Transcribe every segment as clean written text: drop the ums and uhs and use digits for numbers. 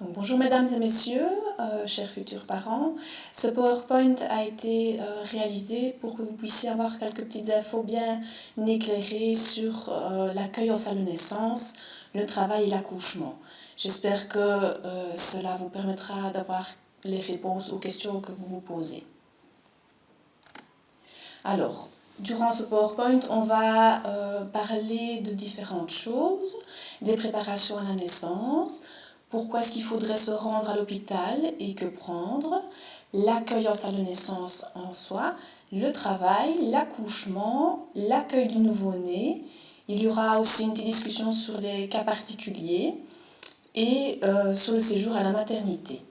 Donc, bonjour mesdames et messieurs, chers futurs parents. Ce PowerPoint a été réalisé pour que vous puissiez avoir quelques petites infos bien éclairées sur l'accueil en salle de naissance, le travail et l'accouchement. J'espère que cela vous permettra d'avoir les réponses aux questions que vous vous posez. Alors, durant ce PowerPoint, on va parler de différentes choses, des préparations à la naissance, pourquoi est-ce qu'il faudrait se rendre à l'hôpital et que prendre, l'accueil en salle de naissance en soi, le travail, l'accouchement, l'accueil du nouveau-né. Il y aura aussi une petite discussion sur les cas particuliers et sur le séjour à la maternité.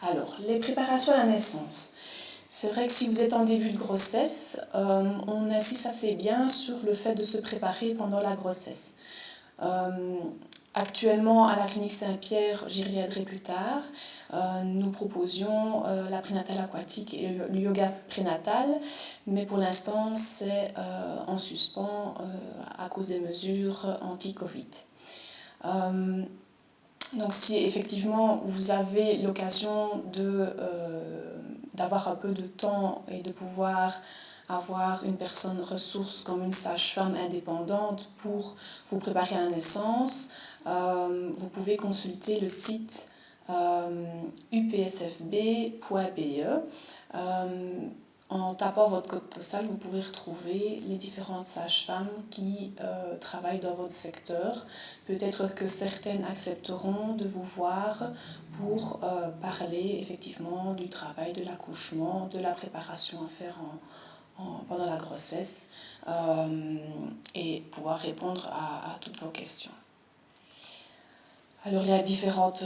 Alors, les préparations à la naissance. C'est vrai que si vous êtes en début de grossesse, on insiste assez bien sur le fait de se préparer pendant la grossesse. Actuellement, à la clinique Saint-Pierre, j'y reviendrai plus tard, nous proposions la prénatale aquatique et le yoga prénatal, mais pour l'instant, c'est en suspens à cause des mesures anti-Covid. Donc si effectivement vous avez l'occasion d'avoir un peu de temps et de pouvoir avoir une personne ressource comme une sage-femme indépendante pour vous préparer à la naissance, vous pouvez consulter le site upsfb.be. En tapant votre code postal, vous pouvez retrouver les différentes sages-femmes qui travaillent dans votre secteur. Peut-être que certaines accepteront de vous voir pour parler effectivement du travail, de l'accouchement, de la préparation à faire pendant la grossesse et pouvoir répondre à toutes vos questions. Alors il y a différentes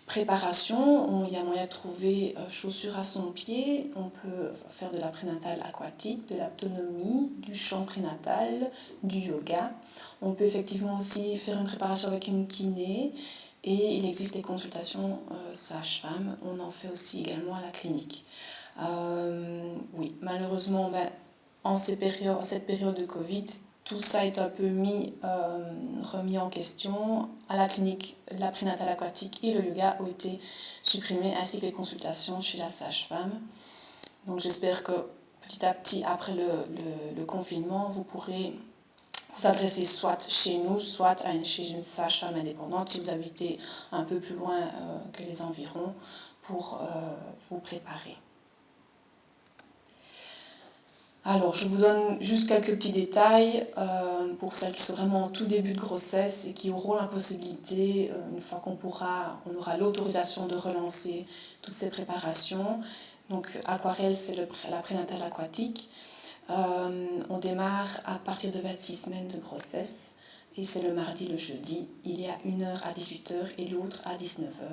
préparations, il y a moyen de trouver chaussures à son pied, on peut faire de la prénatale aquatique, de l'autonomie, du chant prénatal, du yoga. On peut effectivement aussi faire une préparation avec une kiné et il existe des consultations sage-femme, on en fait aussi également à la clinique. Oui, malheureusement, en cette période de Covid, tout ça est un peu remis en question. À la clinique, la prénatale aquatique et le yoga ont été supprimés, ainsi que les consultations chez la sage-femme. Donc j'espère que petit à petit, après le confinement, vous pourrez vous adresser soit chez nous, soit chez une sage-femme indépendante si vous habitez un peu plus loin que les environs pour vous préparer. Alors, je vous donne juste quelques petits détails pour celles qui sont vraiment en tout début de grossesse et qui auront la possibilité, une fois qu'on aura l'autorisation de relancer toutes ces préparations. Donc, Aquarelle, c'est la prénatale aquatique. On démarre à partir de 26 semaines de grossesse et c'est le mardi, le jeudi. Il y a une heure à 18 h et l'autre à 19 h.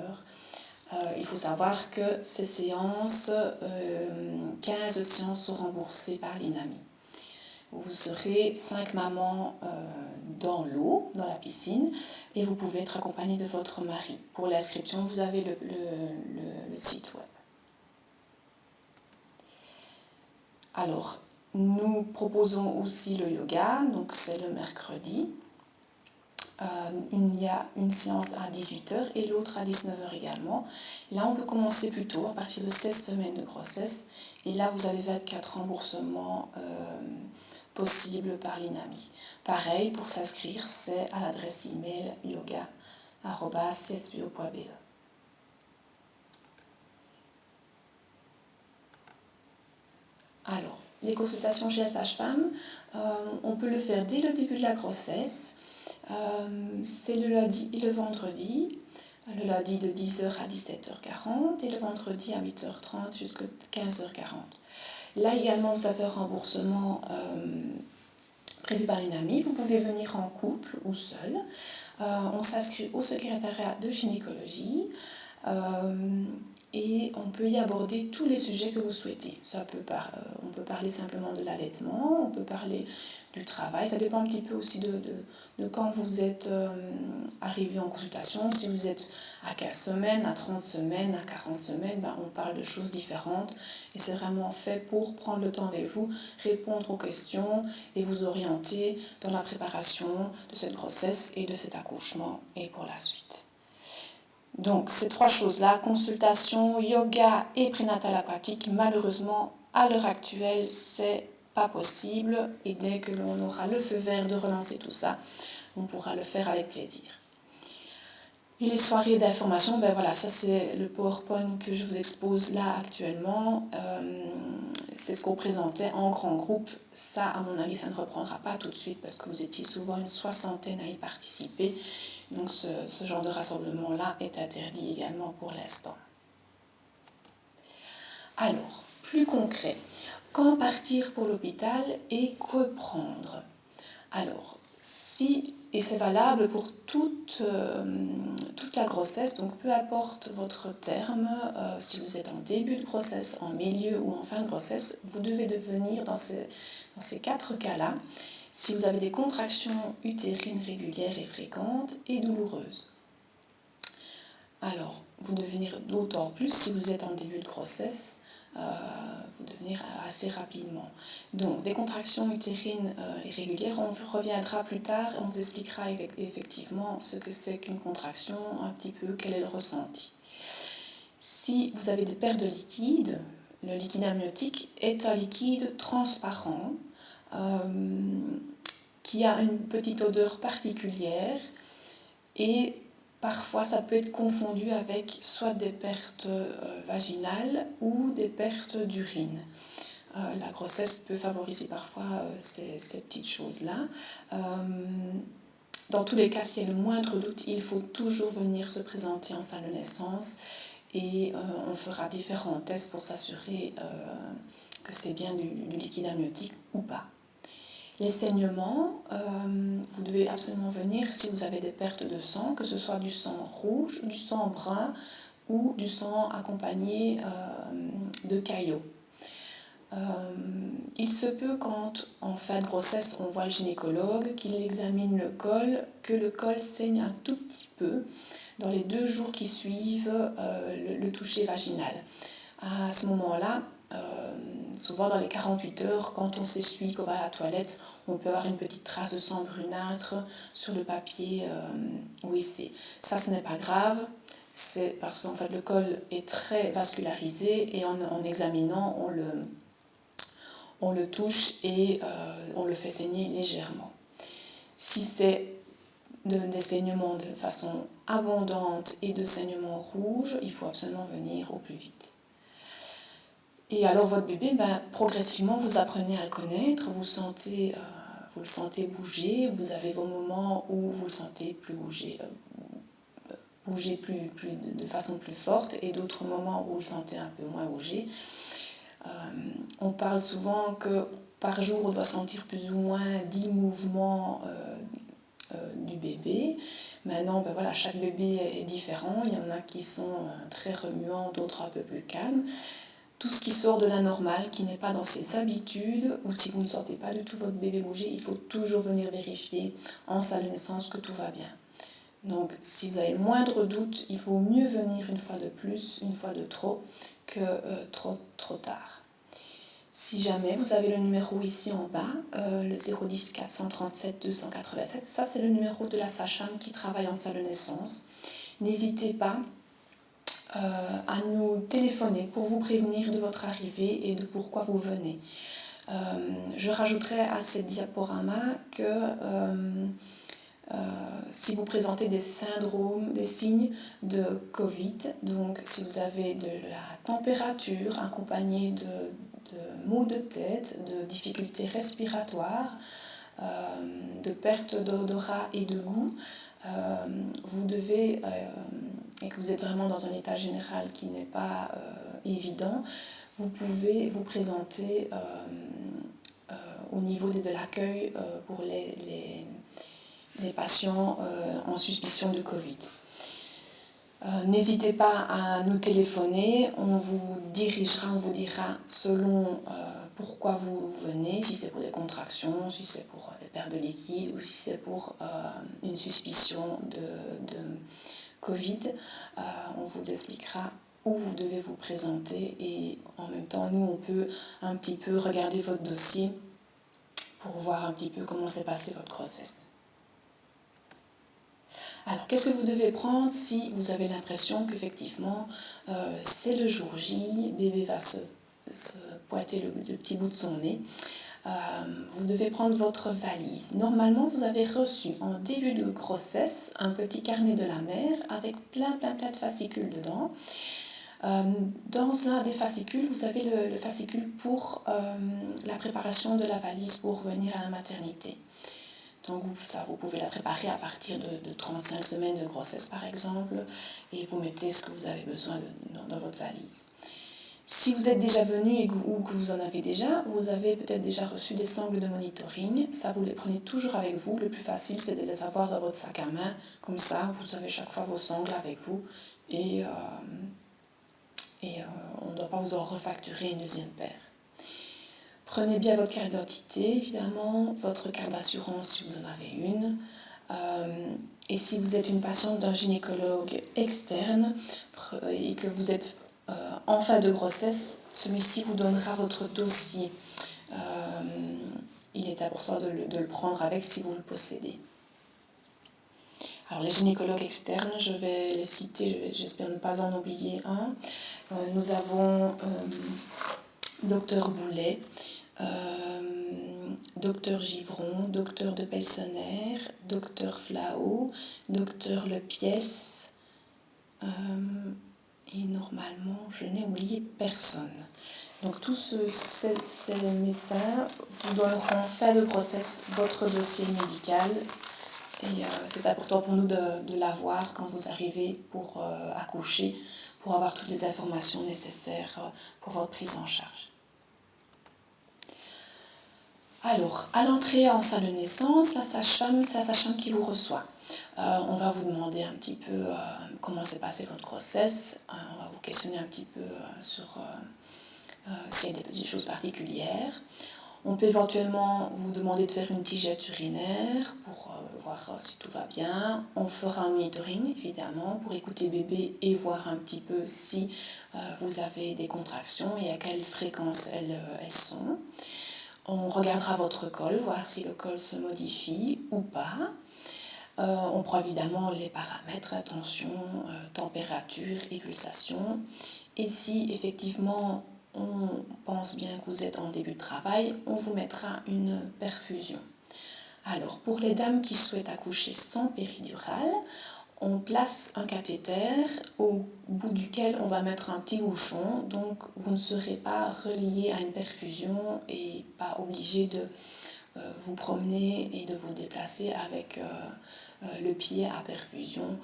Il faut savoir que ces séances, 15 séances sont remboursées par l'INAMI. Vous serez 5 mamans dans l'eau, dans la piscine, et vous pouvez être accompagné de votre mari. Pour l'inscription, vous avez le site web. Alors, nous proposons aussi le yoga, donc c'est le mercredi. Il y a une séance à 18 h et l'autre à 19 h également. Là, on peut commencer plus tôt, à partir de 16 semaines de grossesse. Et là, vous avez 24 remboursements possibles par l'INAMI. Pareil, pour s'inscrire, c'est à l'adresse email yoga@cspo.be. Alors, les consultations chez la sage-femme, on peut le faire dès le début de la grossesse. C'est le lundi et le vendredi. Le lundi de 10 h à 17 h 40 et le vendredi à 8 h 30 jusqu'à 15 h 40. Là également, vous avez un remboursement prévu par l'INAMI. Vous pouvez venir en couple ou seul. On s'inscrit au secrétariat de gynécologie. et on peut y aborder tous les sujets que vous souhaitez. On peut parler simplement de l'allaitement, on peut parler du travail, ça dépend un petit peu aussi de quand vous êtes arrivé en consultation. Si vous êtes à 15 semaines, à 30 semaines, à 40 semaines, on parle de choses différentes et c'est vraiment fait pour prendre le temps avec vous, répondre aux questions et vous orienter dans la préparation de cette grossesse et de cet accouchement et pour la suite. Donc ces trois choses-là, consultation, yoga et prénatal aquatique, malheureusement à l'heure actuelle c'est pas possible et dès que l'on aura le feu vert de relancer tout ça, on pourra le faire avec plaisir. Et les soirées d'information, voilà, ça c'est le PowerPoint que je vous expose là actuellement. C'est ce qu'on présentait en grand groupe. Ça, à mon avis, ça ne reprendra pas tout de suite parce que vous étiez souvent une soixantaine à y participer. Donc ce genre de rassemblement-là est interdit également pour l'instant. Alors, plus concret, quand partir pour l'hôpital et que prendre? Alors, et c'est valable pour toute la grossesse, donc peu importe votre terme, si vous êtes en début de grossesse, en milieu ou en fin de grossesse, vous devez devenir dans ces 4 cas-là, si vous avez des contractions utérines régulières et fréquentes et douloureuses. Alors, vous devez venir d'autant plus si vous êtes en début de grossesse, vous devez venir assez rapidement. Donc, des contractions utérines irrégulières, on reviendra plus tard et on vous expliquera effectivement ce que c'est qu'une contraction, un petit peu quel est le ressenti. Si vous avez des pertes de liquide, le liquide amniotique est un liquide transparent qui a une petite odeur particulière et parfois, ça peut être confondu avec soit des pertes vaginales ou des pertes d'urine. La grossesse peut favoriser parfois ces petites choses-là. Dans tous les cas, s'il y a le moindre doute, il faut toujours venir se présenter en salle de naissance et on fera différents tests pour s'assurer que c'est bien du liquide amniotique ou pas. Les saignements, vous devez absolument venir si vous avez des pertes de sang, que ce soit du sang rouge, du sang brun ou du sang accompagné de caillots. Il se peut quand en fin de grossesse on voit le gynécologue, qu'il examine le col, que le col saigne un tout petit peu dans les 2 jours qui suivent le toucher vaginal. À ce moment-là, souvent dans les 48 heures, quand on s'essuie, qu'on va à la toilette, on peut avoir une petite trace de sang brunâtre sur le papier WC. Ça, ce n'est pas grave, c'est parce qu'en fait le col est très vascularisé et en examinant, on le touche et on le fait saigner légèrement. Si c'est des saignements de façon abondante et de saignements rouges, il faut absolument venir au plus vite. Et alors votre bébé, progressivement, vous apprenez à le connaître, vous le sentez bouger, vous avez vos moments où vous le sentez plus bouger de façon plus forte et d'autres moments où vous le sentez un peu moins bouger. On parle souvent que par jour, on doit sentir plus ou moins 10 mouvements du bébé. Maintenant, voilà, chaque bébé est différent. Il y en a qui sont très remuants, d'autres un peu plus calmes. Tout ce qui sort de la normale, qui n'est pas dans ses habitudes, ou si vous ne sentez pas du tout votre bébé bouger, il faut toujours venir vérifier en salle de naissance que tout va bien. Donc, si vous avez le moindre doute, il vaut mieux venir une fois de plus, une fois de trop, que trop tard. Si jamais vous avez le numéro ici en bas, le 010 437 287, ça c'est le numéro de la sage-femme qui travaille en salle de naissance. N'hésitez pas à nous téléphoner pour vous prévenir de votre arrivée et de pourquoi vous venez. Je rajouterai à ce diaporama que si vous présentez des syndromes, des signes de Covid, donc si vous avez de la température accompagnée de maux de tête, de difficultés respiratoires, de perte d'odorat et de goût, vous devez, et que vous êtes vraiment dans un état général qui n'est pas évident, vous pouvez vous présenter au niveau de l'accueil pour les patients en suspicion de Covid. N'hésitez pas à nous téléphoner, on vous dirigera, on vous dira selon pourquoi vous venez, si c'est pour des contractions, si c'est pour des pertes de liquide ou si c'est pour une suspicion de Covid. On vous expliquera où vous devez vous présenter et en même temps, nous, on peut un petit peu regarder votre dossier pour voir un petit peu comment s'est passé votre grossesse. Alors, qu'est-ce que vous devez prendre si vous avez l'impression qu'effectivement, c'est le jour J, bébé va se pointer le petit bout de son nez. Vous devez prendre votre valise. Normalement, vous avez reçu en début de grossesse un petit carnet de la mère avec plein de fascicules dedans. Dans un des fascicules, vous avez le fascicule pour la préparation de la valise pour venir à la maternité. Donc ça, vous pouvez la préparer à partir de 35 semaines de grossesse par exemple, et vous mettez ce que vous avez besoin dans votre valise. Si vous êtes déjà venu ou que vous en avez déjà, vous avez peut-être déjà reçu des sangles de monitoring. Ça, vous les prenez toujours avec vous. Le plus facile, c'est de les avoir dans votre sac à main. Comme ça, vous avez chaque fois vos sangles avec vous et on ne doit pas vous en refacturer une deuxième paire. Prenez bien votre carte d'identité, évidemment, votre carte d'assurance si vous en avez une. Et si vous êtes une patiente d'un gynécologue externe et que vous êtes en fin de grossesse, celui-ci vous donnera votre dossier. Il est important de le prendre avec si vous le possédez. Alors les gynécologues externes, je vais les citer, j'espère ne pas en oublier un. Nous avons Dr Boulet, Dr Givron, Dr de Pelsener, Dr Flao, Dr Lepiès, et normalement je n'ai oublié personne. Donc tous ces médecins vous donneront en fin de grossesse votre dossier médical et c'est important pour nous de l'avoir quand vous arrivez pour accoucher, pour avoir toutes les informations nécessaires pour votre prise en charge. Alors, à l'entrée en salle de naissance, la sage-femme, c'est la sage-femme qui vous reçoit. On va vous demander un petit peu comment s'est passée votre grossesse. On va vous questionner un petit peu sur s'il y a des petites choses particulières. On peut éventuellement vous demander de faire une tigette urinaire pour voir si tout va bien. On fera un monitoring, évidemment, pour écouter bébé et voir un petit peu si vous avez des contractions et à quelle fréquence elles sont. On regardera votre col, voir si le col se modifie ou pas. On prend évidemment les paramètres, tension, température et pulsation. Et si effectivement on pense bien que vous êtes en début de travail, on vous mettra une perfusion. Alors pour les dames qui souhaitent accoucher sans péridurale, on place un cathéter au bout duquel on va mettre un petit bouchon, donc vous ne serez pas relié à une perfusion et pas obligé de vous promener et de vous déplacer avec le pied à perfusion.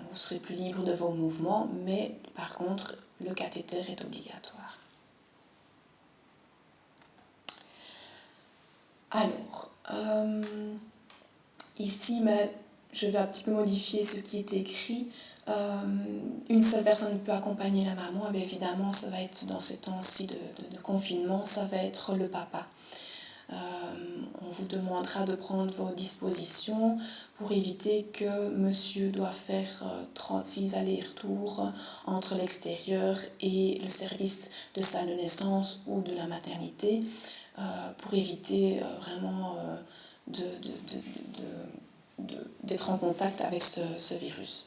Vous serez plus libre de vos mouvements, mais par contre le cathéter est obligatoire. Alors, ici, je vais un petit peu modifier ce qui est écrit. Une seule personne peut accompagner la maman, et bien évidemment, ça va être dans ces temps-ci de confinement, ça va être le papa. On vous demandera de prendre vos dispositions pour éviter que monsieur doit faire 36 allers-retours entre l'extérieur et le service de salle de naissance ou de la maternité, pour éviter vraiment d'être en contact avec ce virus.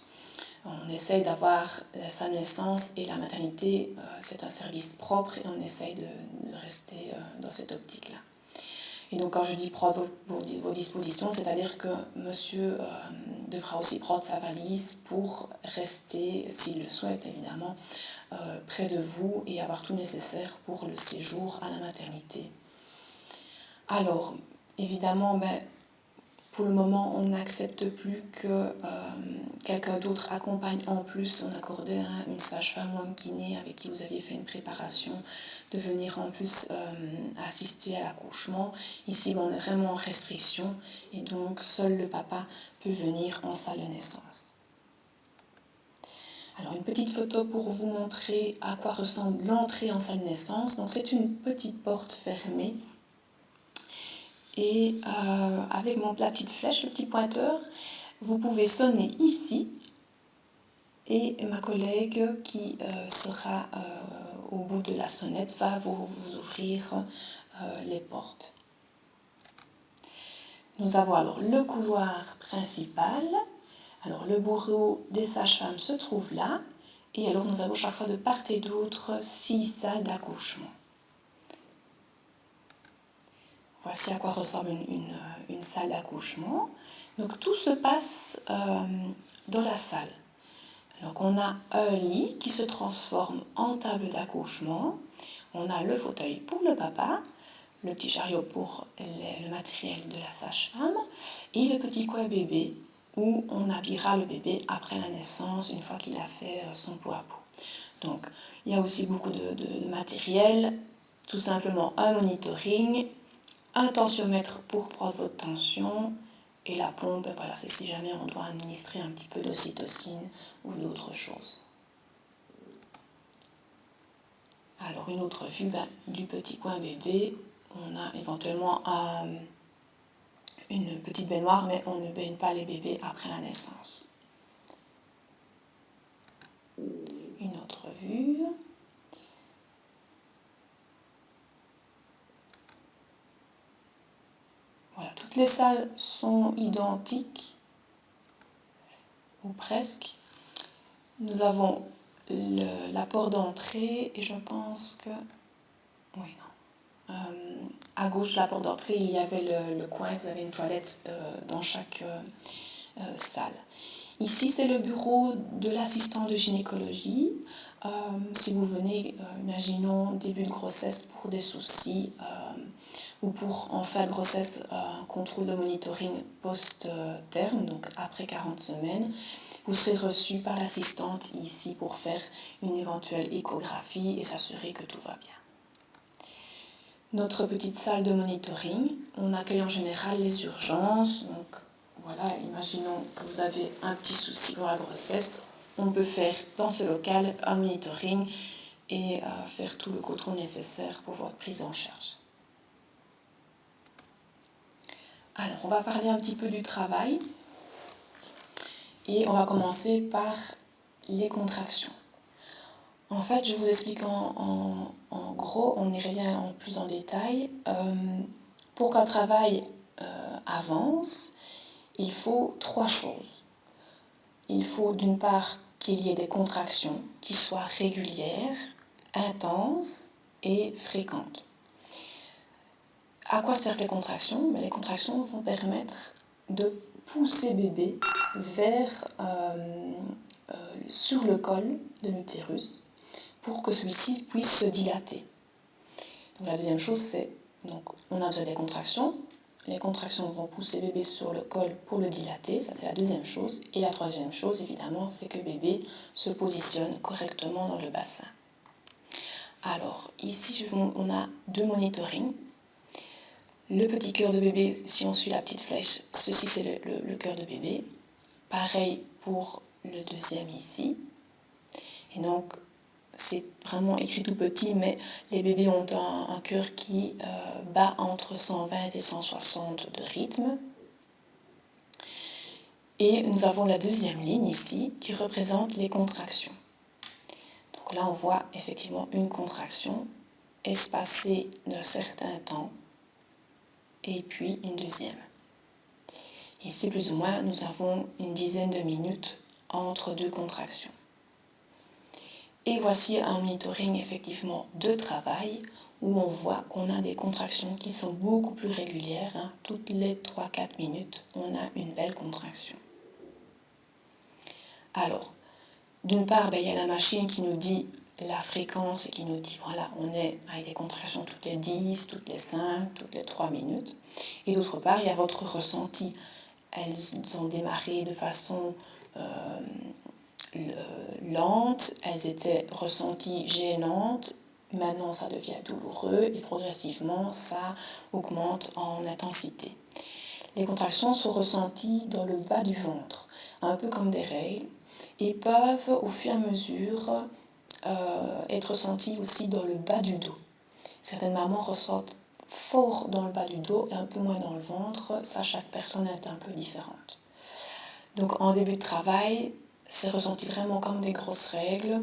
On essaye d'avoir la salle de naissance et la maternité, c'est un service propre et on essaye de rester dans cette optique-là. Et donc quand je dis prendre vos dispositions, c'est-à-dire que monsieur devra aussi prendre sa valise pour rester, s'il le souhaite évidemment, près de vous et avoir tout nécessaire pour le séjour à la maternité. Alors, évidemment, pour le moment, on n'accepte plus que quelqu'un d'autre accompagne en plus. On accordait une sage-femme ou une kiné avec qui vous aviez fait une préparation de venir en plus assister à l'accouchement. Ici, on est vraiment en restriction et donc seul le papa peut venir en salle de naissance. Alors une petite photo pour vous montrer à quoi ressemble l'entrée en salle de naissance. Donc c'est une petite porte fermée. Et avec la petite flèche, le petit pointeur, vous pouvez sonner ici. Et ma collègue qui sera au bout de la sonnette va vous ouvrir les portes. Nous avons alors le couloir principal. Alors le bureau des sages-femmes se trouve là. Et alors nous avons chaque fois de part et d'autre 6 salles d'accouchement. Voici à quoi ressemble une salle d'accouchement. Donc tout se passe dans la salle. Donc on a un lit qui se transforme en table d'accouchement. On a le fauteuil pour le papa, le petit chariot pour le matériel de la sage-femme et le petit coin bébé où on habillera le bébé après la naissance une fois qu'il a fait son pot à pot. Donc il y a aussi beaucoup de matériel, tout simplement un monitoring, un tensiomètre pour prendre votre tension et la pompe, voilà, c'est si jamais on doit administrer un petit peu d'ocytocine ou d'autres choses. Alors une autre vue du petit coin bébé, on a éventuellement une petite baignoire, mais on ne baigne pas les bébés après la naissance. Une autre vue. Voilà, toutes les salles sont identiques, ou presque. Nous avons la porte d'entrée et je pense que... Oui, non. À gauche de la porte d'entrée, il y avait le coin, vous avez une toilette dans chaque salle. Ici, c'est le bureau de l'assistant de gynécologie. Si vous venez, imaginons, début de grossesse pour des soucis ou pour en fin de grossesse, un contrôle de monitoring post-terme, donc après 40 semaines, vous serez reçu par l'assistante ici pour faire une éventuelle échographie et s'assurer que tout va bien. Notre petite salle de monitoring, on accueille en général les urgences. Donc voilà, imaginons que vous avez un petit souci pour la grossesse. On peut faire dans ce local un monitoring et faire tout le contrôle nécessaire pour votre prise en charge. Alors, on va parler un petit peu du travail. Et on va commencer par les contractions. En fait, je vous explique en gros, on y revient en plus en détail. Pour qu'un travail avance, il faut 3 choses. Il faut d'une part qu'il y ait des contractions qui soient régulières, intenses et fréquentes. À quoi servent les contractions? Les contractions vont permettre de pousser bébé vers sur le col de l'utérus pour que celui-ci puisse se dilater. Donc la deuxième chose, c'est donc on a besoin des contractions. Les contractions vont pousser bébé sur le col pour le dilater, ça c'est la deuxième chose. Et la troisième chose, évidemment, c'est que bébé se positionne correctement dans le bassin. Alors ici, on a 2 monitorings. Le petit cœur de bébé, si on suit la petite flèche, ceci c'est le cœur de bébé. Pareil pour le deuxième ici. Et donc, c'est vraiment écrit tout petit, mais les bébés ont un cœur qui bat entre 120 et 160 de rythme. Et nous avons la deuxième ligne ici qui représente les contractions. Donc là, on voit effectivement une contraction espacée d'un certain temps. Et puis une deuxième. Ici, plus ou moins, nous avons une dizaine de minutes entre 2 contractions. Et voici un monitoring effectivement de travail où on voit qu'on a des contractions qui sont beaucoup plus régulières. Toutes les 3-4 minutes, on a une belle contraction. Alors, d'une part, il y a la machine qui nous dit la fréquence et qui nous dit, voilà, on est avec des contractions toutes les 10, toutes les 5, toutes les 3 minutes. Et d'autre part, il y a votre ressenti. Elles ont démarré de façon lente, elles étaient ressenties gênantes, maintenant ça devient douloureux et progressivement ça augmente en intensité. Les contractions sont ressenties dans le bas du ventre, un peu comme des règles. et peuvent au fur et à mesure être sentis aussi dans le bas du dos. Certaines mamans ressentent fort dans le bas du dos et un peu moins dans le ventre. Ça, chaque personne est un peu différente. Donc en début de travail, c'est ressenti vraiment comme des grosses règles.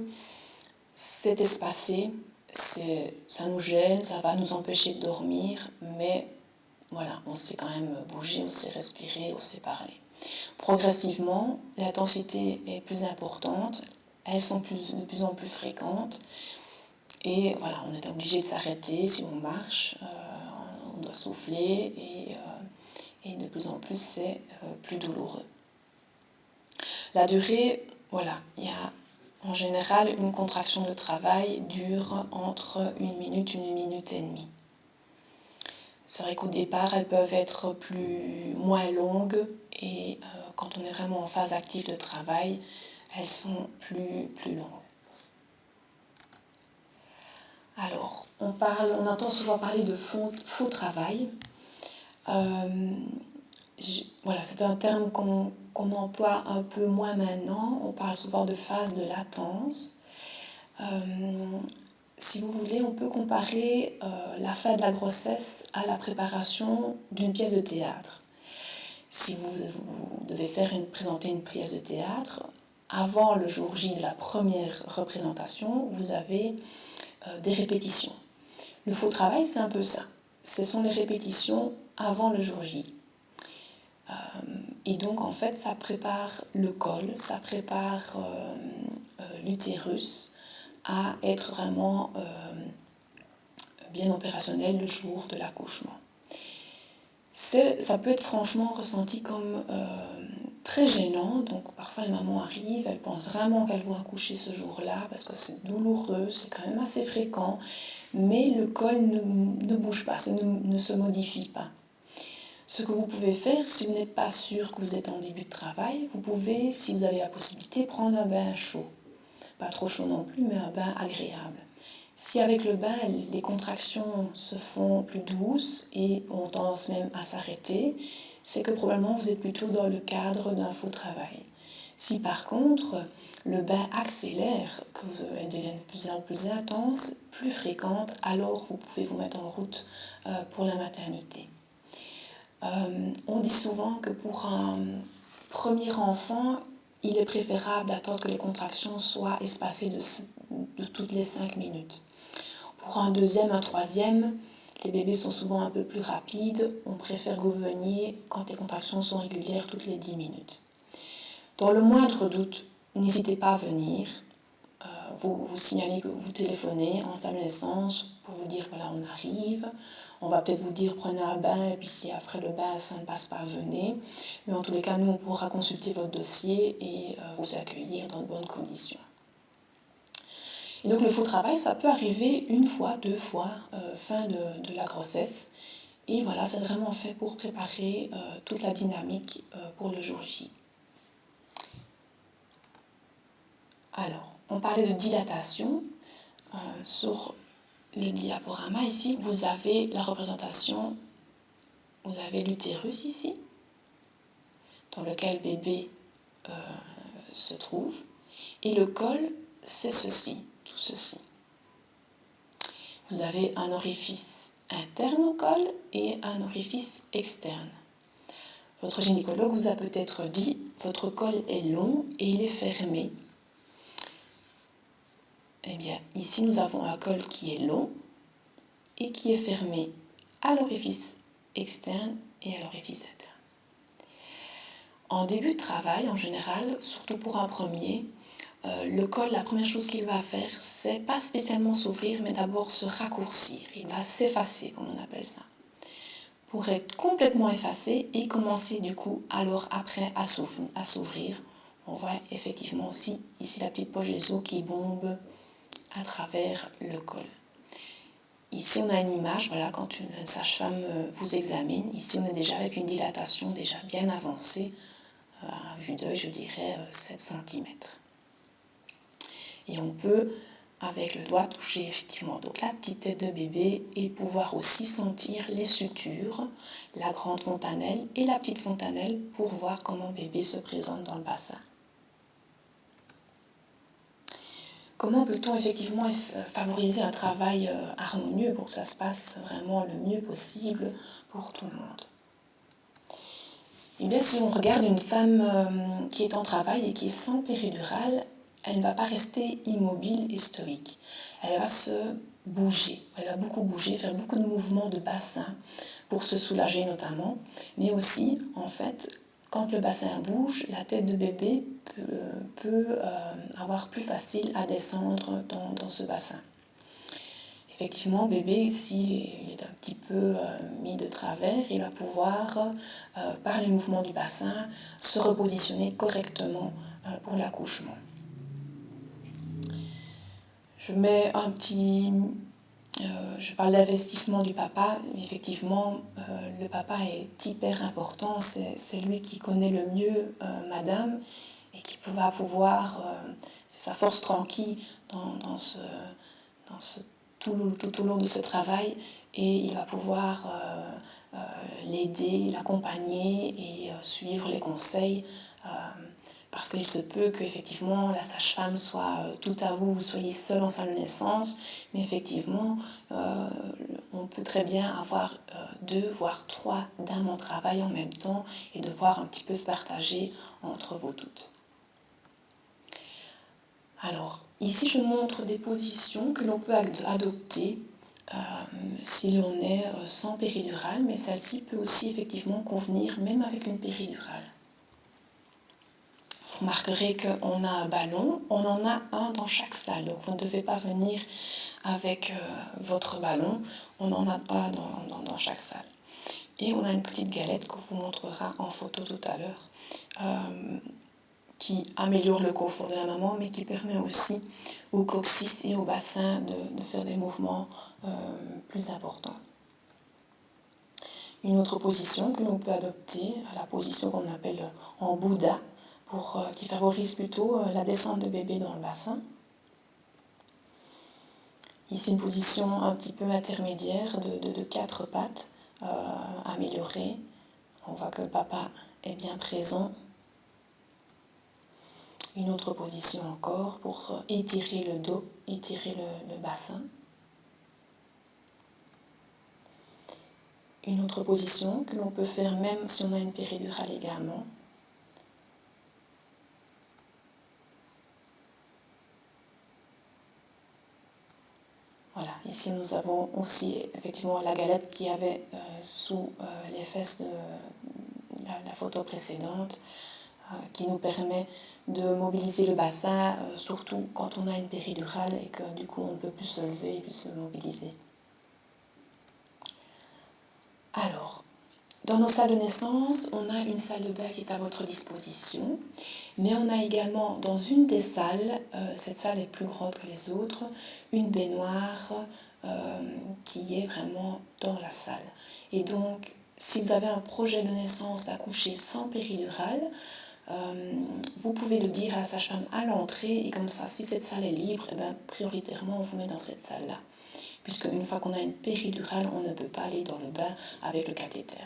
C'est espacé, ça nous gêne, ça va nous empêcher de dormir, mais voilà, on sait quand même bouger, on sait respirer, on sait parler. Progressivement, l'intensité est plus importante, elles sont de plus en plus fréquentes, et voilà, on est obligé de s'arrêter si on marche, on doit souffler, et de plus en plus c'est plus douloureux. La durée, voilà, il y a en général une contraction de travail dure entre 1 minute et 1 minute et demie. C'est vrai qu'au départ, elles peuvent être moins longues et quand on est vraiment en phase active de travail, elles sont plus longues. Alors, on entend souvent parler de faux travail. Voilà, c'est un terme qu'on emploie un peu moins maintenant. On parle souvent de phase de latence. Si vous voulez, on peut comparer la fin de la grossesse à la préparation d'une pièce de théâtre. Si vous devez présenter une pièce de théâtre, avant le jour J de la première représentation, vous avez des répétitions. Le faux travail, c'est un peu ça. Ce sont les répétitions avant le jour J. Et donc, en fait, ça prépare le col, ça prépare l'utérus à être vraiment bien opérationnel le jour de l'accouchement. Ça peut être franchement ressenti comme très gênant. Donc, parfois, les mamans arrivent, elles pensent vraiment qu'elles vont accoucher ce jour-là parce que c'est douloureux, c'est quand même assez fréquent, mais le col ne bouge pas, ne se modifie pas. Ce que vous pouvez faire, si vous n'êtes pas sûr que vous êtes en début de travail, vous pouvez, si vous avez la possibilité, prendre un bain chaud. Pas trop chaud non plus, mais un bain agréable. Si avec le bain, les contractions se font plus douces et ont tendance même à s'arrêter, c'est que probablement vous êtes plutôt dans le cadre d'un faux travail. Si par contre, le bain accélère, qu'elles deviennent de plus en plus intenses, plus fréquentes, alors vous pouvez vous mettre en route pour la maternité. On dit souvent que pour un premier enfant, il est préférable d'attendre que les contractions soient espacées de toutes les 5 minutes. Pour un deuxième, un troisième, les bébés sont souvent un peu plus rapides. On préfère gouverner quand les contractions sont régulières toutes les 10 minutes. Dans le moindre doute, n'hésitez pas à venir. Vous signalez que vous téléphonez en salle de naissance pour vous dire voilà, on arrive. On va peut-être vous dire prenez un bain et puis si après le bain ça ne passe pas, venez. Mais en tous les cas, nous on pourra consulter votre dossier et vous accueillir dans de bonnes conditions. Et donc le faux travail, ça peut arriver une fois, 2 fois, fin de la grossesse. Et voilà, c'est vraiment fait pour préparer toute la dynamique pour le jour J. Alors, on parlait de dilatation. Sur le diaporama ici, vous avez la représentation, vous avez l'utérus ici, dans lequel bébé se trouve. Et le col, c'est ceci, tout ceci. Vous avez un orifice interne au col et un orifice externe. Votre gynécologue vous a peut-être dit, votre col est long et il est fermé. Eh bien, ici, nous avons un col qui est long et qui est fermé à l'orifice externe et à l'orifice interne. En début de travail, en général, surtout pour un premier, le col, la première chose qu'il va faire, c'est pas spécialement s'ouvrir, mais d'abord se raccourcir. Il va s'effacer, comme on appelle ça, pour être complètement effacé et commencer du coup, alors après, à s'ouvrir. On voit effectivement aussi ici la petite poche des os qui bombe à travers le col. Ici, on a une image, voilà, quand une sage-femme vous examine. Ici, on est déjà avec une dilatation déjà bien avancée, à vue d'œil, je dirais 7 cm. Et on peut, avec le doigt, toucher effectivement donc la petite tête de bébé et pouvoir aussi sentir les sutures, la grande fontanelle et la petite fontanelle pour voir comment bébé se présente dans le bassin. Comment peut-on effectivement favoriser un travail harmonieux pour que ça se passe vraiment le mieux possible pour tout le monde? Eh bien, si on regarde une femme qui est en travail et qui est sans péridurale, elle ne va pas rester immobile et stoïque. Elle va se bouger, elle va beaucoup bouger, faire beaucoup de mouvements de bassin pour se soulager notamment, mais aussi, en fait, quand le bassin bouge, la tête de bébé peut avoir plus facile à descendre dans ce bassin. Effectivement, bébé, s'il est un petit peu mis de travers, il va pouvoir, par les mouvements du bassin, se repositionner correctement pour l'accouchement. Je mets un petit... je parle d'investissement du papa. Effectivement, le papa est hyper important. C'est lui qui connaît le mieux madame et qui va pouvoir... c'est sa force tranquille tout au long de ce travail, et il va pouvoir l'aider, l'accompagner et suivre les conseils, parce qu'il se peut qu'effectivement la sage-femme soit tout à vous soyez seul en salle de naissance, mais effectivement on peut très bien avoir 2 voire 3 dames en travail en même temps et devoir un petit peu se partager entre vous toutes. Alors, ici je montre des positions que l'on peut adopter si l'on est sans péridurale, mais celle-ci peut aussi effectivement convenir même avec une péridurale. Vous remarquerez qu'on a un ballon, on en a un dans chaque salle, donc vous ne devez pas venir avec votre ballon, on en a un dans chaque salle. Et on a une petite galette qu'on vous montrera en photo tout à l'heure, qui améliore le confort de la maman, mais qui permet aussi au coccyx et au bassin de faire des mouvements plus importants. Une autre position que l'on peut adopter, la position qu'on appelle en Bouddha, qui favorise plutôt la descente de bébé dans le bassin. Ici, une position un petit peu intermédiaire de 4 pattes, améliorée. On voit que le papa est bien présent. Une autre position encore pour étirer le dos, étirer le bassin. Une autre position que l'on peut faire même si on a une péridurale également. Voilà, ici nous avons aussi effectivement la galette qui avait sous les fesses de la photo précédente, qui nous permet de mobiliser le bassin, surtout quand on a une péridurale et que du coup on ne peut plus se lever et plus se mobiliser. Alors, dans nos salles de naissance, on a une salle de bain qui est à votre disposition, mais on a également dans une des salles, cette salle est plus grande que les autres, une baignoire qui est vraiment dans la salle. Et donc, si vous avez un projet de naissance d'accoucher sans péridurale, vous pouvez le dire à la sage-femme à l'entrée, et comme ça, si cette salle est libre, prioritairement on vous met dans cette salle-là. Puisque une fois qu'on a une péridurale, on ne peut pas aller dans le bain avec le cathéter.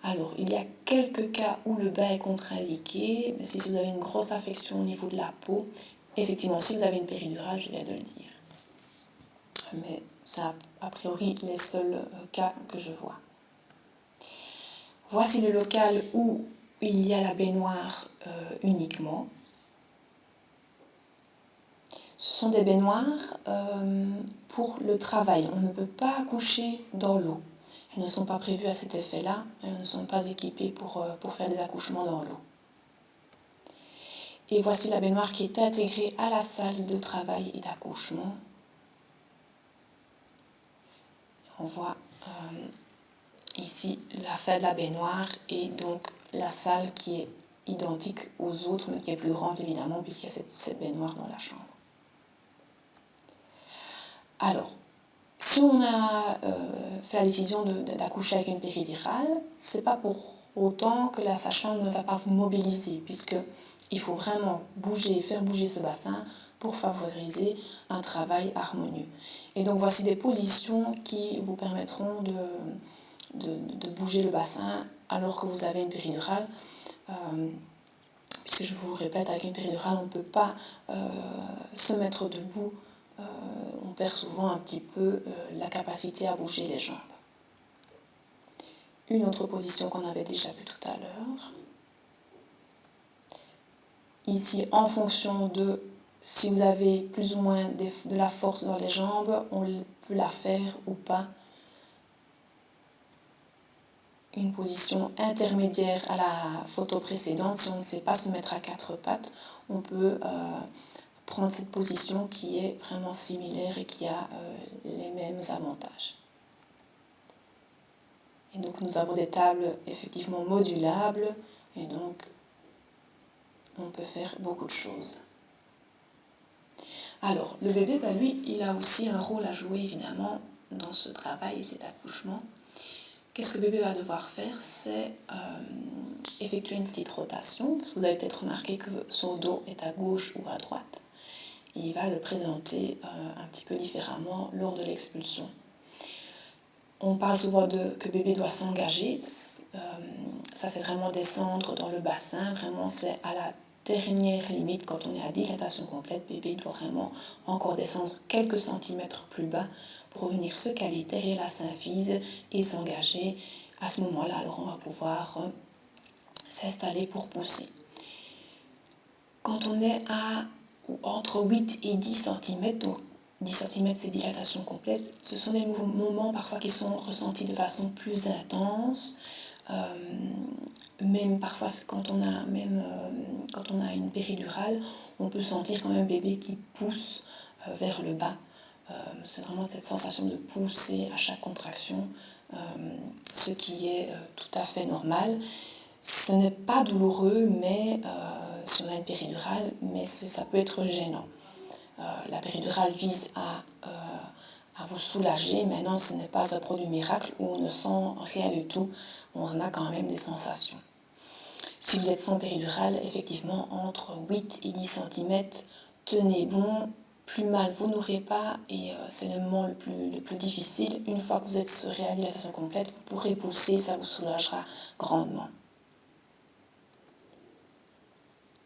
Alors, il y a quelques cas où le bain est contre-indiqué, mais si vous avez une grosse affection au niveau de la peau, effectivement, si vous avez une péridurale, je viens de le dire. Mais c'est a priori les seuls cas que je vois. Voici le local où il y a la baignoire uniquement. Ce sont des baignoires pour le travail. On ne peut pas accoucher dans l'eau. Elles ne sont pas prévues à cet effet-là. Elles ne sont pas équipées pour faire des accouchements dans l'eau. Et voici la baignoire qui est intégrée à la salle de travail et d'accouchement. On voit ici la fin de la baignoire et donc la salle qui est identique aux autres, mais qui est plus grande évidemment, puisqu'il y a cette baignoire dans la chambre. Alors, si on a fait la décision d'accoucher avec une péridurale, ce n'est pas pour autant que la sage-femme ne va pas vous mobiliser, puisqu'il faut vraiment faire bouger ce bassin pour favoriser un travail harmonieux. Et donc voici des positions qui vous permettront de bouger le bassin alors que vous avez une péridurale, puisque je vous le répète, avec une péridurale, on ne peut pas se mettre debout. On perd souvent un petit peu la capacité à bouger les jambes. Une autre position qu'on avait déjà vue tout à l'heure. Ici, en fonction de si vous avez plus ou moins de la force dans les jambes, on peut la faire ou pas. Une position intermédiaire à la photo précédente. Si on ne sait pas se mettre à quatre pattes, on peut prendre cette position qui est vraiment similaire et qui a les mêmes avantages. Et donc nous avons des tables effectivement modulables et donc on peut faire beaucoup de choses. Alors le bébé, lui, il a aussi un rôle à jouer évidemment dans ce travail et cet accouchement. Qu'est-ce que le bébé va devoir faire? C'est effectuer une petite rotation, parce que vous avez peut-être remarqué que son dos est à gauche ou à droite. Et il va le présenter un petit peu différemment lors de l'expulsion. On parle souvent que bébé doit s'engager. Ça, c'est vraiment descendre dans le bassin. Vraiment, c'est à la dernière limite. Quand on est à dilatation complète, bébé doit vraiment encore descendre quelques centimètres plus bas pour venir se caler derrière la symphyse et s'engager. À ce moment-là, alors on va pouvoir s'installer pour pousser. Quand on est entre 8 et 10 cm, donc 10 cm c'est dilatation complète, ce sont des moments parfois qui sont ressentis de façon plus intense. Même parfois quand on a une péridurale, on peut sentir quand même bébé qui pousse vers le bas. C'est vraiment cette sensation de pousser à chaque contraction, ce qui est tout à fait normal. Ce n'est pas douloureux, mais si on a une péridurale, mais ça peut être gênant. La péridurale vise à vous soulager. Maintenant, ce n'est pas un produit miracle où on ne sent rien du tout. On a quand même des sensations. Si vous êtes sans péridurale, effectivement, entre 8 et 10 cm, tenez bon. Plus mal vous n'aurez pas et c'est le moment le plus difficile. Une fois que vous êtes sur réalisation complète, vous pourrez pousser, ça vous soulagera grandement.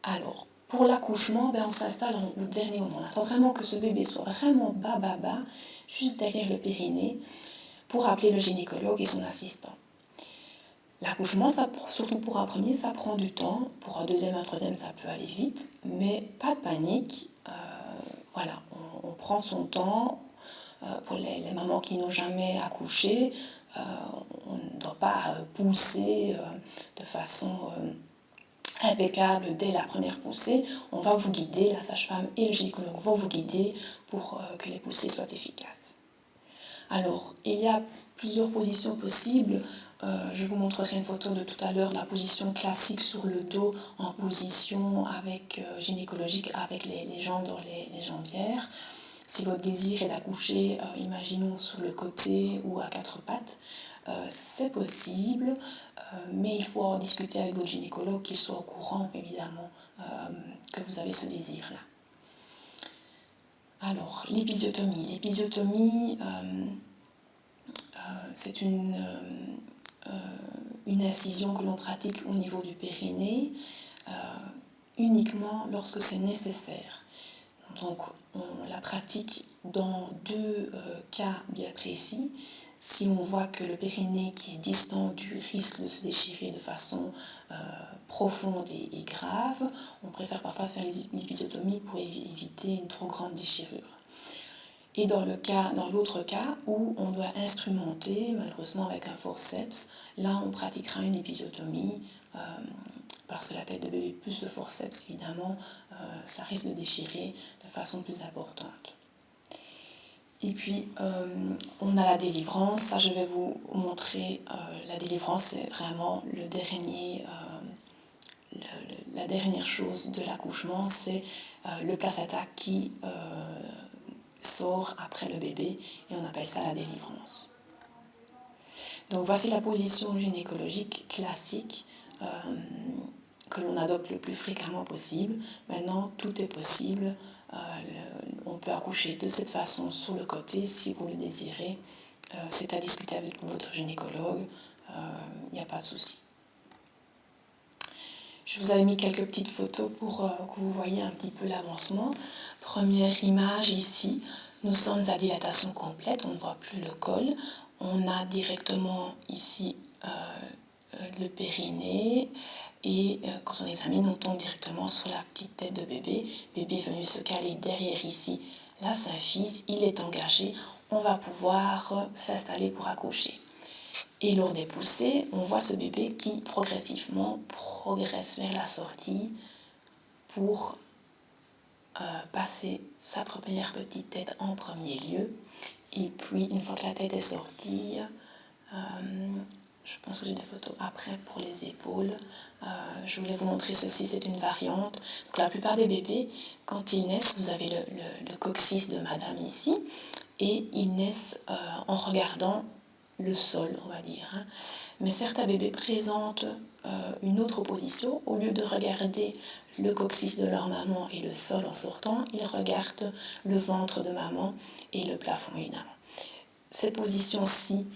Alors, pour l'accouchement, on s'installe au dernier moment. On attend vraiment que ce bébé soit vraiment bas, juste derrière le périnée, pour appeler le gynécologue et son assistant. L'accouchement, surtout pour un premier, ça prend du temps. Pour un deuxième, un troisième, ça peut aller vite, mais pas de panique. Voilà, on prend son temps. Pour les mamans qui n'ont jamais accouché, on ne doit pas pousser de façon impeccable dès la première poussée. On va vous guider, la sage-femme et le gynécologue vont vous guider pour que les poussées soient efficaces. Alors, il y a plusieurs positions possibles. Je vous montrerai une photo de tout à l'heure, la position classique sur le dos en position gynécologique avec les jambes dans les jambières. Si votre désir est d'accoucher, imaginons sur le côté ou à quatre pattes, c'est possible, mais il faut en discuter avec votre gynécologue, qu'il soit au courant, évidemment, que vous avez ce désir-là. Alors, l'épisiotomie. L'épisiotomie, c'est une incision que l'on pratique au niveau du périnée, uniquement lorsque c'est nécessaire. Donc, on la pratique dans deux cas bien précis. Si on voit que le périnée qui est distendu risque de se déchirer de façon profonde et grave, on préfère parfois faire l'épisiotomie pour éviter une trop grande déchirure. Et dans l'autre cas où on doit instrumenter, malheureusement avec un forceps, là on pratiquera une épisiotomie parce que la tête de bébé plus le forceps, évidemment, ça risque de déchirer de façon plus importante. Et puis, on a la délivrance. Ça, je vais vous montrer. La délivrance, c'est vraiment la dernière chose de l'accouchement. C'est le placenta qui sort après le bébé et on appelle ça la délivrance. Donc, voici la position gynécologique classique que l'on adopte le plus fréquemment possible. Maintenant, tout est possible. On peut accoucher de cette façon sur le côté si vous le désirez. C'est à discuter avec votre gynécologue. Il n'y a pas de souci. Je vous avais mis quelques petites photos pour que vous voyez un petit peu l'avancement. Première image ici, nous sommes à dilatation complète, on ne voit plus le col. On a directement ici le périnée et quand on examine, on tombe directement sur la petite tête de bébé. Bébé est venu se caler derrière ici la symphyse, il est engagé, on va pouvoir s'installer pour accoucher. Et lors des poussées, on voit ce bébé qui progressivement progresse vers la sortie pour passer sa première petite tête en premier lieu. Et puis, une fois que la tête est sortie, je pense que j'ai des photos après pour les épaules. Je voulais vous montrer ceci, c'est une variante. Donc, la plupart des bébés, quand ils naissent, vous avez le coccyx de madame ici, et ils naissent en regardant le sol, on va dire. Mais certains bébés présentent une autre position. Au lieu de regarder le coccyx de leur maman et le sol en sortant, ils regardent le ventre de maman et le plafond évidemment. Cette position-ci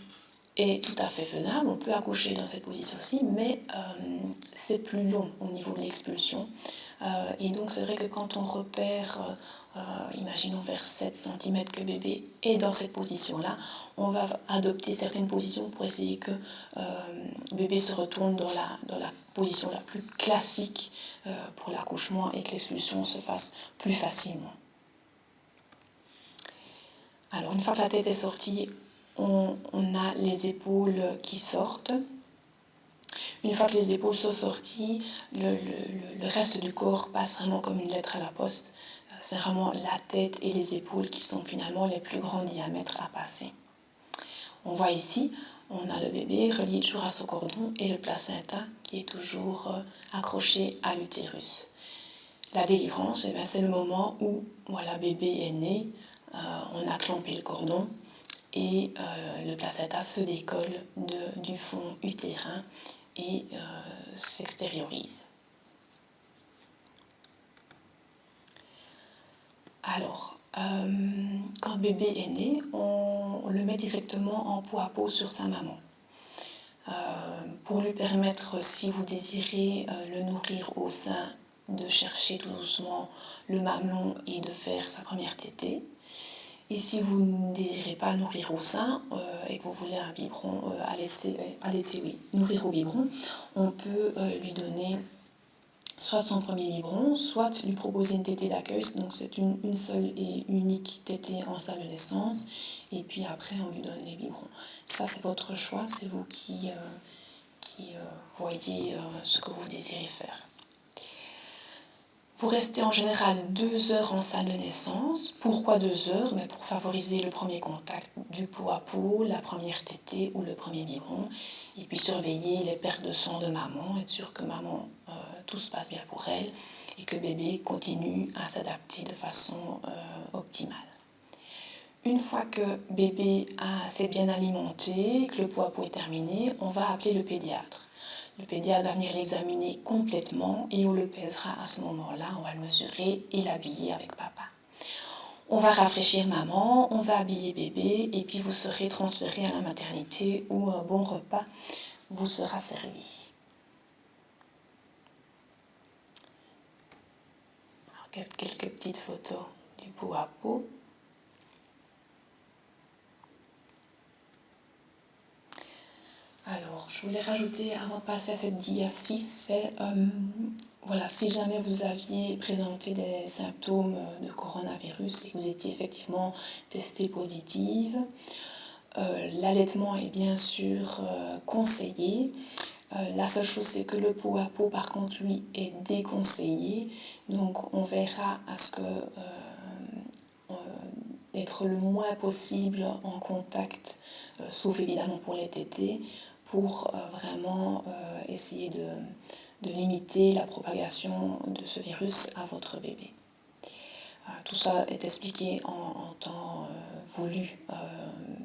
est tout à fait faisable, on peut accoucher dans cette position-ci, mais c'est plus long au niveau de l'expulsion. Et donc c'est vrai que quand on repère, imaginons vers 7 cm que bébé est dans cette position-là, on va adopter certaines positions pour essayer que bébé se retourne dans la position la plus classique pour l'accouchement et que l'expulsion se fasse plus facilement. Alors une fois que la tête est sortie, on a les épaules qui sortent. Une fois que les épaules sont sorties, le reste du corps passe vraiment comme une lettre à la poste. C'est vraiment la tête et les épaules qui sont finalement les plus grands diamètres à passer. On voit ici, on a le bébé relié toujours à son cordon et le placenta qui est toujours accroché à l'utérus. La délivrance, c'est le moment où voilà, bébé est né, on a clampé le cordon et le placenta se décolle du fond utérin et s'extériorise. Alors, quand bébé est né, on le met directement en peau à peau sur sa maman. Pour lui permettre, si vous désirez le nourrir au sein, de chercher tout doucement le mamelon et de faire sa première tétée. Et si vous ne désirez pas nourrir au sein et que vous voulez un biberon allaiter, oui, nourrir au biberon, on peut lui donner soit son premier biberon, soit lui proposer une tétée d'accueil. Donc c'est une seule et unique tétée en salle de naissance. Et puis après, on lui donne les biberons. Ça, c'est votre choix. C'est vous qui voyez ce que vous désirez faire. Vous restez en général 2 heures en salle de naissance. Pourquoi 2 heures? Mais pour favoriser le premier contact du pot à pot, la première tétée ou le premier biberon. Et puis surveiller les pertes de sang de maman, être sûr que maman, tout se passe bien pour elle et que bébé continue à s'adapter de façon optimale. Une fois que bébé s'est bien alimenté, que le pot à pot est terminé, on va appeler le pédiatre. Le pédiatre va venir l'examiner complètement et on le pèsera à ce moment-là, on va le mesurer et l'habiller avec papa. On va rafraîchir maman, on va habiller bébé et puis vous serez transféré à la maternité où un bon repas vous sera servi. Alors, quelques petites photos du pot à pot. Alors, je voulais rajouter, avant de passer à cette dia 6, voilà, si jamais vous aviez présenté des symptômes de coronavirus et que vous étiez effectivement testé positive, l'allaitement est bien sûr conseillé. La seule chose, c'est que le pot à pot, par contre, lui, est déconseillé. Donc, on verra à ce que d'être le moins possible en contact, sauf évidemment pour les tétés, pour vraiment essayer de limiter la propagation de ce virus à votre bébé. Tout ça est expliqué en temps voulu,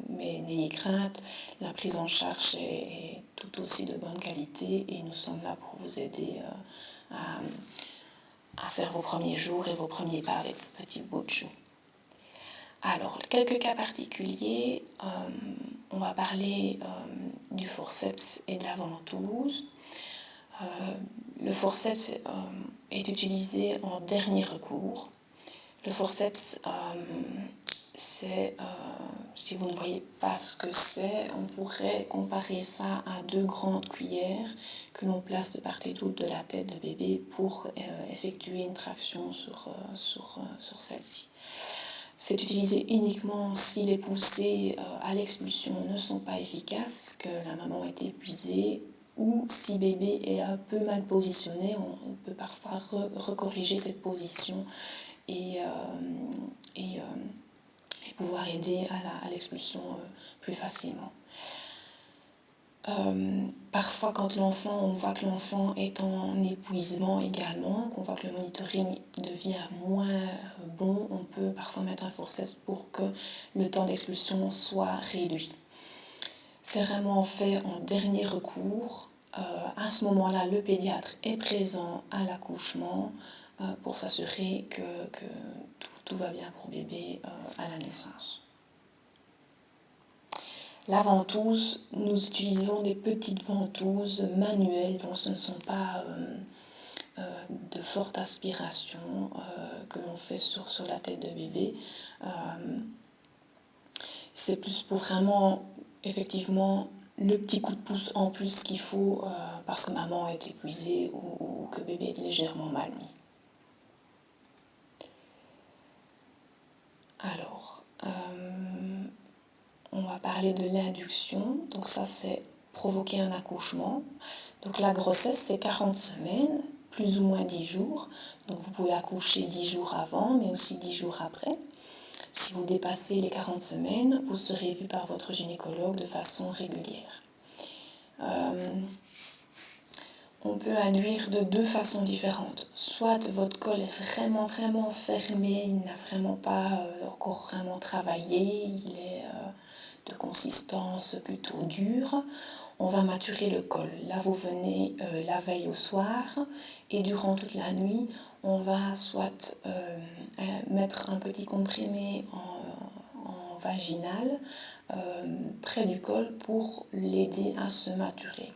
mais n'ayez crainte, la prise en charge est tout aussi de bonne qualité et nous sommes là pour vous aider à faire vos premiers jours et vos premiers pas avec vos petits bouts de chou. Alors, quelques cas particuliers, on va parler du forceps et de la ventouse. Le forceps est utilisé en dernier recours. Le forceps, si vous ne voyez pas ce que c'est, on pourrait comparer ça à 2 grandes cuillères que l'on place de part et d'autre de la tête de bébé pour effectuer une traction sur celle-ci. C'est utilisé uniquement si les poussées à l'expulsion ne sont pas efficaces, que la maman est épuisée, ou si bébé est un peu mal positionné, on peut parfois recorriger cette position et pouvoir aider à l'expulsion plus facilement. Parfois, quand on voit que l'enfant est en épuisement également, qu'on voit que le monitoring devient moins bon, on peut parfois mettre un forceps pour que le temps d'expulsion soit réduit. C'est vraiment fait en dernier recours. À ce moment-là, le pédiatre est présent à l'accouchement pour s'assurer que tout va bien pour bébé à la naissance. La ventouse, nous utilisons des petites ventouses manuelles, donc ce ne sont pas de forte aspiration que l'on fait sur la tête de bébé. C'est plus pour vraiment, effectivement, le petit coup de pouce en plus qu'il faut parce que maman est épuisée ou que bébé est légèrement mal mis. Alors, on va parler de l'induction. Donc ça, c'est provoquer un accouchement. Donc la grossesse, c'est 40 semaines, plus ou moins 10 jours. Donc vous pouvez accoucher 10 jours avant, mais aussi 10 jours après. Si vous dépassez les 40 semaines, vous serez vu par votre gynécologue de façon régulière. On peut induire de 2 façons différentes. Soit votre col est vraiment fermé, il n'a vraiment pas encore vraiment travaillé, il est de consistance plutôt dure. On va maturer le col. Là, vous venez la veille au soir et durant toute la nuit, on va soit mettre un petit comprimé en vaginal près du col pour l'aider à se maturer.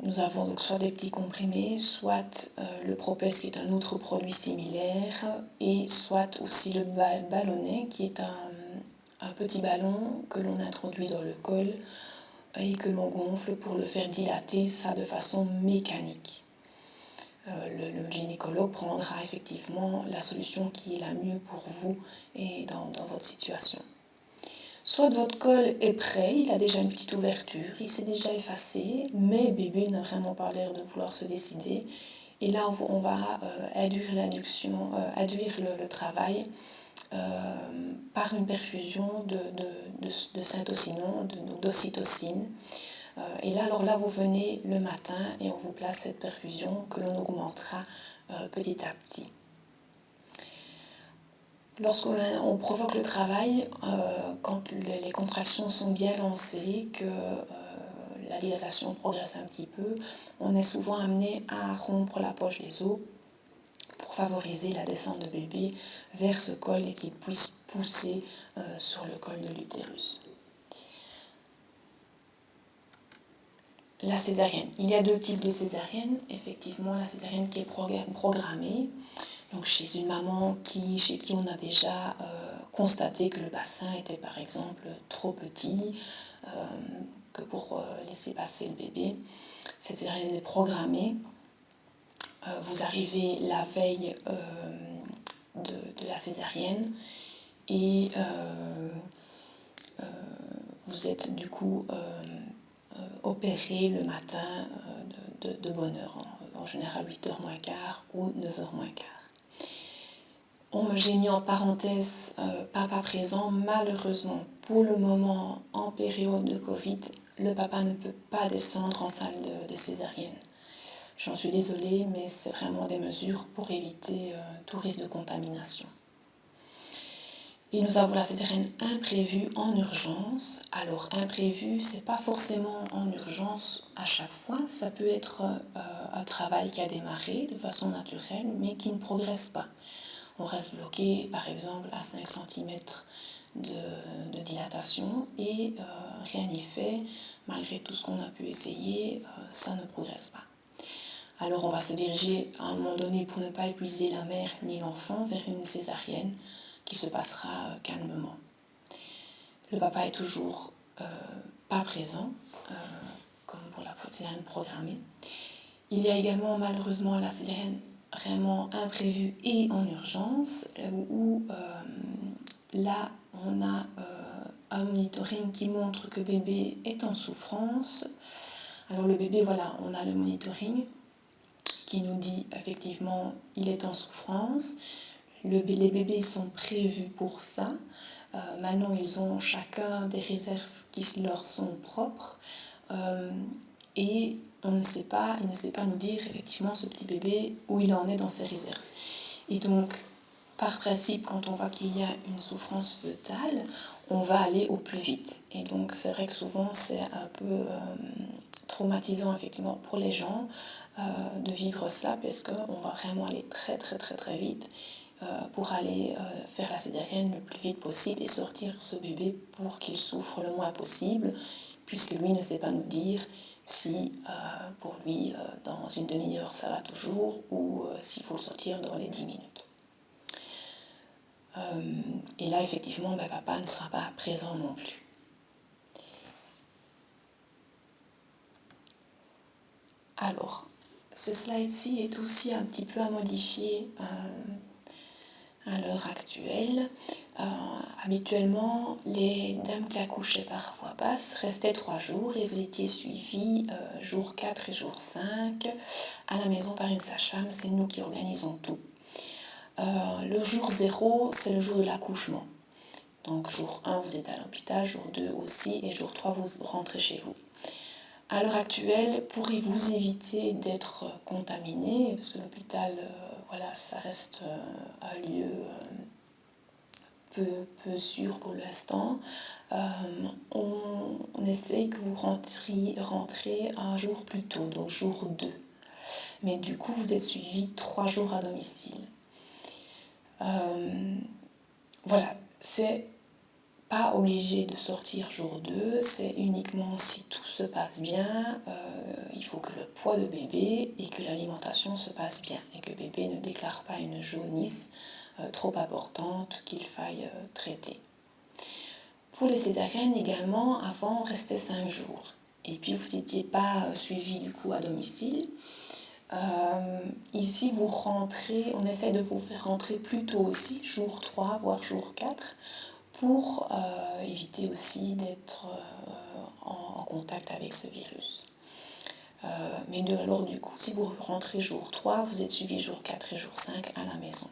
Nous avons donc soit des petits comprimés, soit le Propes qui est un autre produit similaire, et soit aussi le ballonnet qui est un petit ballon que l'on introduit dans le col et que l'on gonfle pour le faire dilater, ça de façon mécanique. Le gynécologue prendra effectivement la solution qui est la mieux pour vous et dans votre situation. Soit votre col est prêt, il a déjà une petite ouverture, il s'est déjà effacé, mais bébé n'a vraiment pas l'air de vouloir se décider. Et là, on va induire le travail par une perfusion de syntocinon, d'ocytocine. Et là, alors là, vous venez le matin et on vous place cette perfusion que l'on augmentera petit à petit. Lorsqu'on provoque le travail, quand les contractions sont bien lancées, que la dilatation progresse un petit peu, on est souvent amené à rompre la poche des os pour favoriser la descente de bébé vers ce col et qu'il puisse pousser sur le col de l'utérus. La césarienne. Il y a 2 types de césarienne. Effectivement, la césarienne qui est programmée. Donc chez une maman chez qui on a déjà constaté que le bassin était par exemple trop petit, que pour laisser passer le bébé, cette césarienne est programmée. Vous arrivez la veille de la césarienne et vous êtes du coup opéré le matin de bonne heure, en général 8h moins quart ou 9h moins quart. J'ai mis en parenthèse papa présent. Malheureusement, pour le moment, en période de Covid, le papa ne peut pas descendre en salle de césarienne. J'en suis désolée, mais c'est vraiment des mesures pour éviter tout risque de contamination. Et nous avons la césarienne imprévue en urgence. Alors, imprévue, c'est pas forcément en urgence à chaque fois. Ça peut être un travail qui a démarré de façon naturelle, mais qui ne progresse pas. On reste bloqué, par exemple, à 5 cm de dilatation et rien n'y fait, malgré tout ce qu'on a pu essayer, ça ne progresse pas. Alors on va se diriger à un moment donné, pour ne pas épuiser la mère ni l'enfant, vers une césarienne qui se passera calmement. Le papa est toujours pas présent, comme pour la césarienne programmée. Il y a également malheureusement la césarienne vraiment imprévue et en urgence, où là on a un monitoring qui montre que bébé est en souffrance. Alors le bébé, voilà, on a le monitoring qui nous dit effectivement il est en souffrance. Les bébés sont prévus pour ça. Maintenant, ils ont chacun des réserves qui leur sont propres. Et il ne sait pas nous dire effectivement ce petit bébé où il en est dans ses réserves. Et donc, par principe, quand on voit qu'il y a une souffrance fœtale, on va aller au plus vite. Et donc, c'est vrai que souvent, c'est un peu traumatisant effectivement pour les gens de vivre cela, parce qu'on va vraiment aller très très très très vite pour aller faire la césarienne le plus vite possible et sortir ce bébé pour qu'il souffre le moins possible, puisque lui ne sait pas nous dire si pour lui dans une demi-heure ça va toujours, ou s'il faut sortir dans les 10 minutes. Et là effectivement papa ne sera pas présent non plus. Alors, ce slide-ci est aussi un petit peu à modifier à l'heure actuelle. Habituellement, les dames qui accouchaient par voie basse restaient 3 jours et vous étiez suivis jour 4 et jour 5 à la maison par une sage-femme. C'est nous qui organisons tout. Le jour 0, c'est le jour de l'accouchement. Donc jour 1, vous êtes à l'hôpital, jour 2 aussi, et jour 3, vous rentrez chez vous. À l'heure actuelle, pour vous éviter d'être contaminé, parce que l'hôpital, voilà, ça reste un lieu peu sûr pour l'instant, on essaye que vous rentrez un jour plus tôt, donc jour 2. Mais du coup, vous êtes suivi 3 jours à domicile. Voilà, c'est pas obligé de sortir jour 2, c'est uniquement si tout se passe bien, il faut que le poids de bébé et que l'alimentation se passe bien et que bébé ne déclare pas une jaunisse trop importante qu'il faille traiter. Pour les césariennes également, avant on restait 5 jours et puis vous n'étiez pas suivi du coup à domicile. Ici vous rentrez, on essaie de vous faire rentrer plus tôt aussi, jour 3 voire jour 4, pour éviter aussi d'être en contact avec ce virus. Mais alors du coup, si vous rentrez jour 3, vous êtes suivi jour 4 et jour 5 à la maison.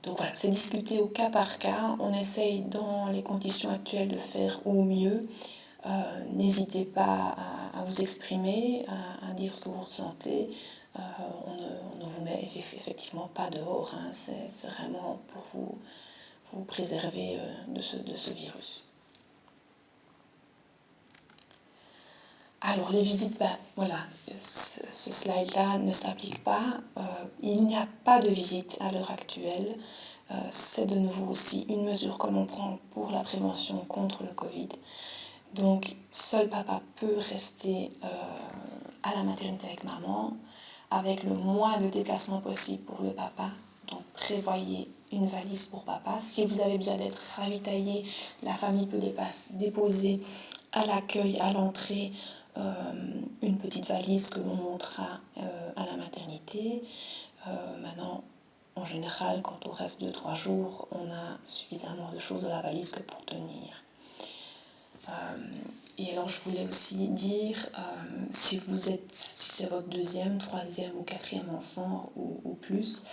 Donc voilà, c'est discuté au cas par cas. On essaye dans les conditions actuelles de faire au mieux. N'hésitez pas à vous exprimer, à dire ce que vous ressentez. On ne vous met effectivement pas dehors, hein. C'est vraiment pour vous préserver de ce virus. Alors les visites, voilà, ce slide-là ne s'applique pas. Il n'y a pas de visite à l'heure actuelle. C'est de nouveau aussi une mesure que l'on prend pour la prévention contre le Covid. Donc seul papa peut rester à la maternité avec maman, avec le moins de déplacements possible pour le papa. Donc prévoyez une valise pour papa. Si vous avez besoin d'être ravitaillé, la famille peut déposer à l'accueil, à l'entrée, une petite valise que l'on montrera à la maternité. Maintenant, en général, quand on reste 2-3 jours, on a suffisamment de choses dans la valise que pour tenir. Et alors je voulais aussi dire, si c'est votre 2e, 3e ou 4e enfant ou plus,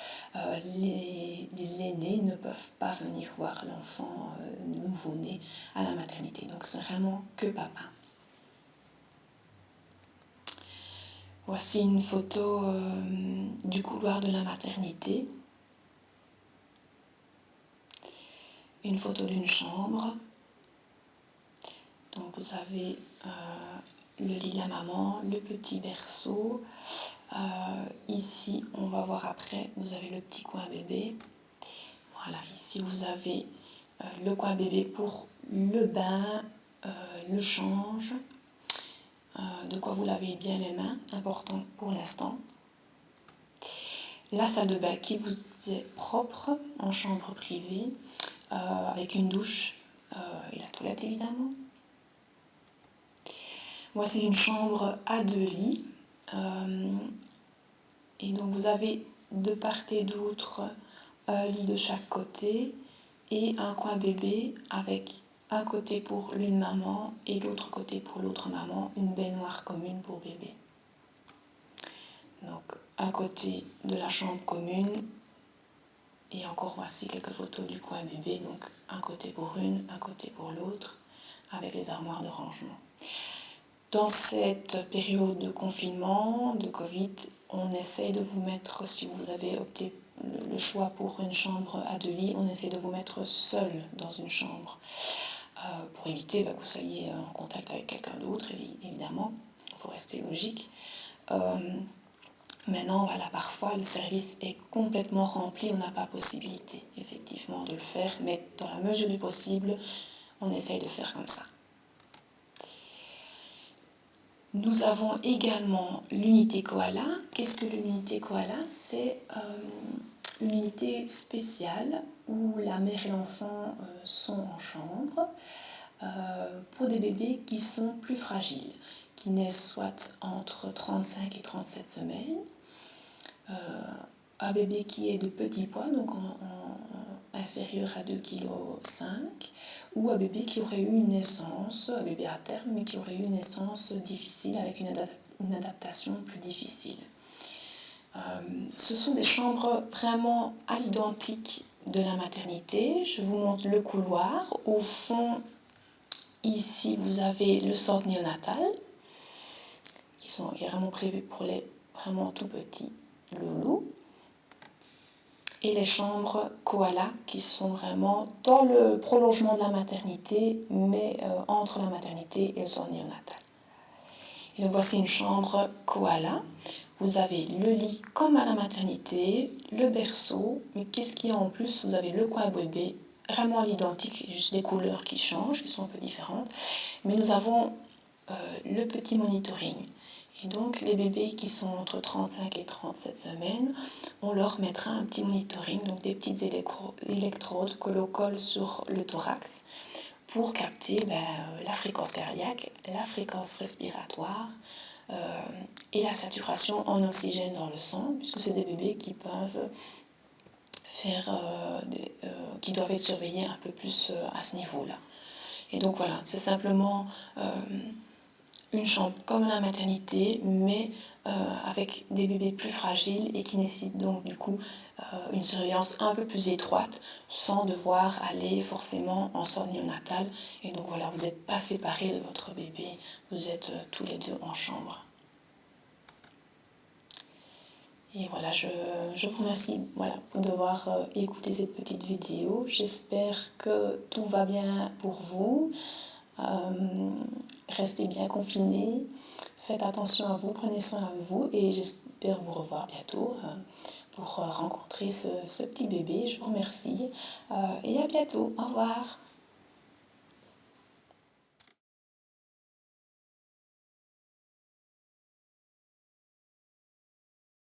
les aînés ne peuvent pas venir voir l'enfant nouveau-né à la maternité. Donc c'est vraiment que papa. Voici une photo du couloir de la maternité. Une photo d'une chambre. Donc vous avez le lit de la maman, le petit berceau. Ici, on va voir après, vous avez le petit coin bébé. Voilà, ici vous avez le coin bébé pour le bain, le change, de quoi vous lavez bien les mains, important pour l'instant. La salle de bain qui vous est propre en chambre privée, avec une douche et la toilette évidemment. Voici une chambre à 2 lits. Et donc vous avez de part et d'autre un lit de chaque côté et un coin bébé avec un côté pour l'une maman et l'autre côté pour l'autre maman, une baignoire commune pour bébé. Donc un côté de la chambre commune et encore voici quelques photos du coin bébé, donc un côté pour une, un côté pour l'autre avec les armoires de rangement. Dans cette période de confinement, de Covid, on essaie de vous mettre, si vous avez opté le choix pour une chambre à 2 lits, on essaie de vous mettre seul dans une chambre pour éviter que vous soyez en contact avec quelqu'un d'autre, évidemment, il faut rester logique. Maintenant, voilà, parfois le service est complètement rempli, on n'a pas possibilité effectivement de le faire, mais dans la mesure du possible, on essaye de faire comme ça. Nous avons également l'unité Koala. Qu'est-ce que l'unité Koala? C'est une unité spéciale où la mère et l'enfant sont en chambre pour des bébés qui sont plus fragiles, qui naissent soit entre 35 et 37 semaines. Un bébé qui est de petit poids, donc inférieur à 2,5 kg, ou un bébé qui aurait eu une naissance, un bébé à terme, mais qui aurait eu une naissance difficile, avec une adaptation plus difficile. Ce sont des chambres vraiment à l'identique de la maternité. Je vous montre le couloir. Au fond, ici, vous avez le centre néonatal, qui est vraiment prévu pour les vraiment tout petits loulous. Et les chambres Koala qui sont vraiment dans le prolongement de la maternité, mais entre la maternité et le centre néonatal. Et donc voici une chambre Koala. Vous avez le lit comme à la maternité, le berceau, mais qu'est-ce qu'il y a en plus? Vous avez le coin bébé, vraiment à l'identique, juste des couleurs qui changent, qui sont un peu différentes. Mais nous avons le petit monitoring. Et donc, les bébés qui sont entre 35 et 37 semaines, on leur mettra un petit monitoring, donc des petites électrodes que l'on colle sur le thorax pour capter la fréquence cardiaque, la fréquence respiratoire et la saturation en oxygène dans le sang, puisque c'est des bébés qui peuvent qui doivent être surveillés un peu plus à ce niveau-là. Et donc voilà, c'est simplement une chambre comme la maternité, mais avec des bébés plus fragiles et qui nécessitent donc du coup une surveillance un peu plus étroite sans devoir aller forcément en centre néonatal. Et donc voilà, vous n'êtes pas séparés de votre bébé, vous êtes tous les deux en chambre. Et voilà, je vous remercie d'avoir écouté cette petite vidéo. J'espère que tout va bien pour vous. Restez bien confinés, faites attention à vous, prenez soin de vous et j'espère vous revoir bientôt pour rencontrer ce petit bébé. Je vous remercie et à bientôt. Au revoir.